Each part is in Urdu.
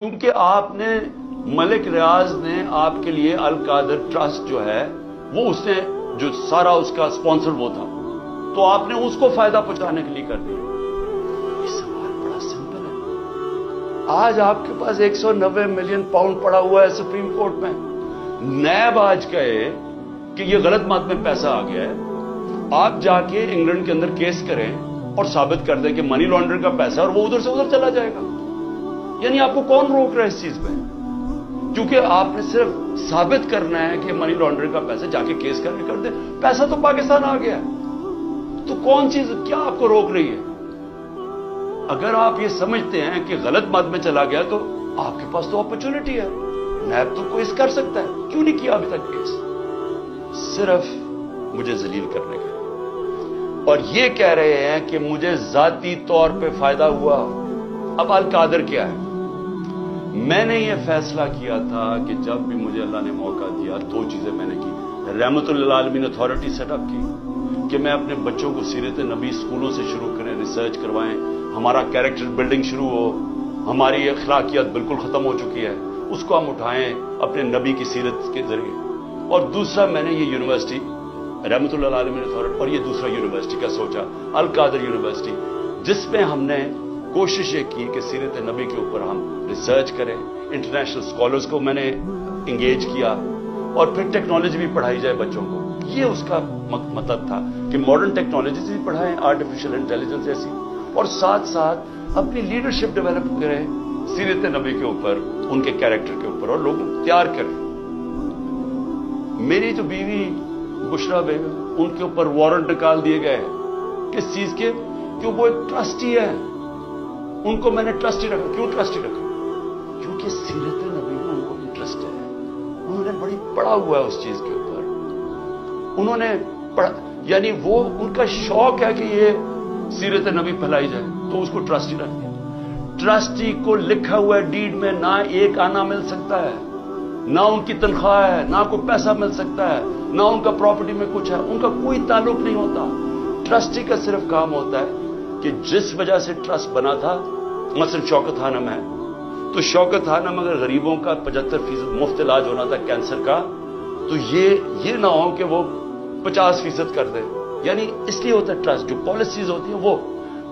کیونکہ آپ نے ملک ریاض نے آپ کے لیے القادر ٹرسٹ جو ہے وہ اس نے جو سارا اس کا سپانسر وہ تھا، تو آپ نے اس کو فائدہ پہنچانے کے لیے کر دیا۔ یہ سوال بڑا سمپل ہے۔ آج آپ کے پاس 190 ملین پاؤنڈ پڑا ہوا ہے سپریم کورٹ میں، نیب آج کہے کہ یہ غلط مات میں پیسہ آ گیا ہے، آپ جا کے انگلینڈ کے اندر کیس کریں اور ثابت کر دیں کہ منی لانڈرنگ کا پیسہ اور وہ ادھر سے ادھر چلا جائے گا۔ یعنی آپ کو کون روک رہا ہے اس چیز پہ؟ کیونکہ آپ نے صرف ثابت کرنا ہے کہ منی لانڈرنگ کا پیسہ، جا کے کیس کر دیں، پیسہ تو پاکستان آ گیا ہے، تو کون چیز کیا آپ کو روک رہی ہے؟ اگر آپ یہ سمجھتے ہیں کہ غلط مت میں چلا گیا تو آپ کے پاس تو اپرچونٹی ہے، نیب تو کیس کر سکتا ہے، کیوں نہیں کیا ابھی تک کیس؟ صرف مجھے ذلیل کرنے کے، اور یہ کہہ رہے ہیں کہ مجھے ذاتی طور پہ فائدہ ہوا۔ اب القادر کیا ہے؟ میں نے یہ فیصلہ کیا تھا کہ جب بھی مجھے اللہ نے موقع دیا، دو چیزیں میں نے کی۔ رحمت للعالمین اتھارٹی سیٹ اپ کی کہ میں اپنے بچوں کو سیرت نبی اسکولوں سے شروع کریں، ریسرچ کروائیں، ہمارا کیریکٹر بلڈنگ شروع ہو، ہماری اخلاقیات بالکل ختم ہو چکی ہے، اس کو ہم اٹھائیں اپنے نبی کی سیرت کے ذریعے۔ اور دوسرا میں نے یہ یونیورسٹی رحمت للعالمین اتھارٹی، اور یہ دوسرا یونیورسٹی کا سوچا، القادر یونیورسٹی، جس میں ہم نے کوشش یہ کی کہ سیرت نبی کے اوپر ہم ریسرچ کریں، انٹرنیشنل اسکالرز کو میں نے انگیج کیا، اور پھر ٹیکنالوجی بھی پڑھائی جائے بچوں کو۔ یہ اس کا مطلب تھا کہ ماڈرن ٹیکنالوجیز بھی پڑھائیں، آرٹیفیشل انٹیلیجنس ایسی، اور ساتھ ساتھ اپنی لیڈرشپ ڈیولپ کریں سیرت نبی کے اوپر، ان کے کیریکٹر کے اوپر، اور لوگوں کو تیار کریں۔ میری جو بیوی بشرا بیگم، ان کے اوپر وارنٹ نکال دیے گئے، کس چیز کے؟ کہ وہ ایک ٹرسٹی ہے، ان کو میں نے ٹرسٹی رکھا۔ کیوں ٹرسٹی رکھا؟ کیونکہ سیرت نبی میں ان کو انٹرسٹ ہے، انہوں نے بڑی پڑھا ہوا ہے اس چیز کے اوپر، انہوں نے پڑھا، یعنی وہ ان کا شوق ہے کہ یہ سیرت نبی پھیلائی جائے، تو اس کو ٹرسٹی رکھ دیا۔ ٹرسٹی کو لکھا ہوا ہے ڈیڈ میں، نہ ایک آنا مل سکتا ہے، نہ ان کی تنخواہ ہے، نہ کوئی پیسہ مل سکتا ہے، نہ ان کا پراپرٹی میں کچھ ہے، ان کا کوئی تعلق نہیں ہوتا۔ ٹرسٹی کا صرف کام ہوتا ہے کہ جس وجہ سے ٹرسٹ بنا تھا، مثلا شوکت خانم ہے، تو شوکت خانم اگر غریبوں کا 75% مفت علاج ہونا تھا کینسر کا، تو یہ نہ ہو کہ وہ 50% کر دے، یعنی اس لیے ہوتا ہے ٹرسٹ۔ جو پالیسیز ہوتی ہیں وہ،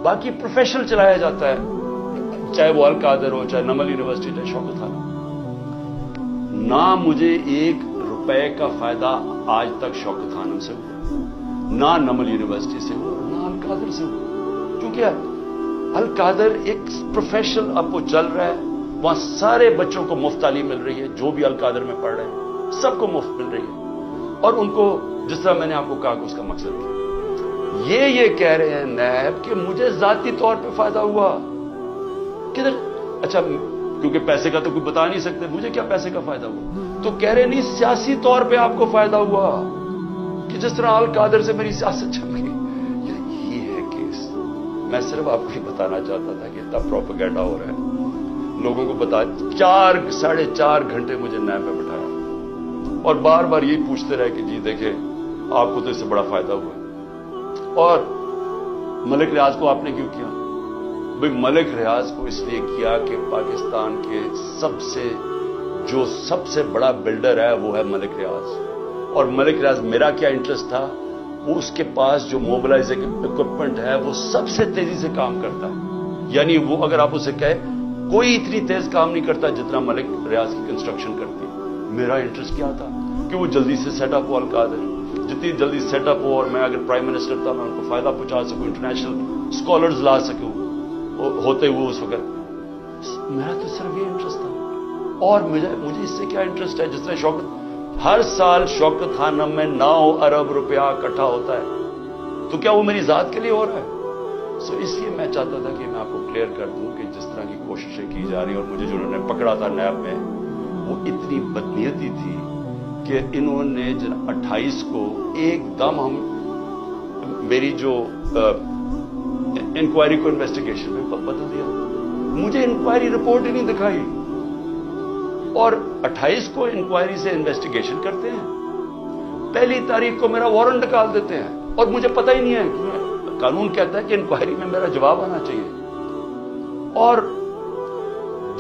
باقی پروفیشنل چلایا جاتا ہے، چاہے وہ القادر ہو، چاہے نمل یونیورسٹی، چاہے شوکت خانم۔ نہ مجھے 1 روپے کا فائدہ آج تک شوکت خانم سے ہوا، نہ نمل یونیورسٹی سے ہوا، نہ القادر سے ہوا، کیونکہ القادر ایک پروفیشنل اب وہ چل رہا ہے، وہاں سارے بچوں کو مفت تعلیم مل رہی ہے، جو بھی القادر میں پڑھ رہے ہیں سب کو مفت مل رہی ہے، اور ان کو جس طرح میں نے آپ کو کہا کہ اس کا مقصد کیا۔ یہ کہہ رہے ہیں نیب کہ مجھے ذاتی طور پہ فائدہ ہوا، کدھر؟ اچھا، کیونکہ پیسے کا تو کوئی بتا نہیں سکتے، مجھے کیا پیسے کا فائدہ ہوا؟ تو کہہ رہے نہیں، سیاسی طور پہ آپ کو فائدہ ہوا، کہ جس طرح القادر سے میری سیاست چل گئی۔ یہ ہے کیس۔ میں صرف آپ کو یہ بتانا چاہتا تھا کہ اتنا پروپیگنڈا ہو رہا ہے، لوگوں کو بتا، 4.5 گھنٹے مجھے نیب میں بٹھایا، اور بار بار یہی پوچھتے رہے کہ جی دیکھیں آپ کو تو اس سے بڑا فائدہ ہوا ہے۔ اور ملک ریاض کو آپ نے کیوں کیا؟ بھئی ملک ریاض کو اس لیے کیا کہ پاکستان کے سب سے بڑا بلڈر ہے وہ ہے ملک ریاض، اور ملک ریاض میرا کیا انٹرسٹ تھا؟ وہ اس کے پاس جو موبلائزنگ اکوپمنٹ ہے وہ سب سے تیزی سے کام کرتا ہے، یعنی وہ اگر آپ اسے کہیں کوئی اتنی تیز کام نہیں کرتا جتنا ملک ریاض کی کنسٹرکشن کرتی ہے۔ میرا انٹرسٹ کیا تھا؟ کہ وہ جلدی سے سیٹ اپ ہو القادر، جتنی جلدی سیٹ اپ ہو، اور میں اگر پرائم منسٹر تھا میں ان کو فائدہ پہنچا سکوں، انٹرنیشنل اسکالرز لا سکوں ہوتے ہوئے اس وقت۔ میرا تو صرف یہ انٹرسٹ تھا، اور مجھے اس سے کیا انٹرسٹ ہے؟ جس طرح ہر سال شوکت خانم میں 9 ارب روپیہ اکٹھا ہوتا ہے، تو کیا وہ میری ذات کے لیے ہو رہا ہے؟ سو اس لیے میں چاہتا تھا کہ میں آپ کو کلیئر کر دوں کہ جس طرح کی کوششیں کی جا رہی ہیں، اور مجھے جو انہوں نے پکڑا تھا نیب میں، وہ اتنی بدنیتی تھی کہ انہوں نے 28 کو ایک دم میری جو انکوائری کو انویسٹیگیشن میں بدل دیا، مجھے انکوائری رپورٹ ہی نہیں دکھائی، اور 28 کو انکوائری سے انویسٹیگیشن کرتے ہیں، 1 تاریخ کو میرا وارنٹ نکال دیتے ہیں، اور مجھے پتہ ہی نہیں ہے کہ قانون کہتا ہے کہ انکوائری میں میرا جواب آنا چاہیے، اور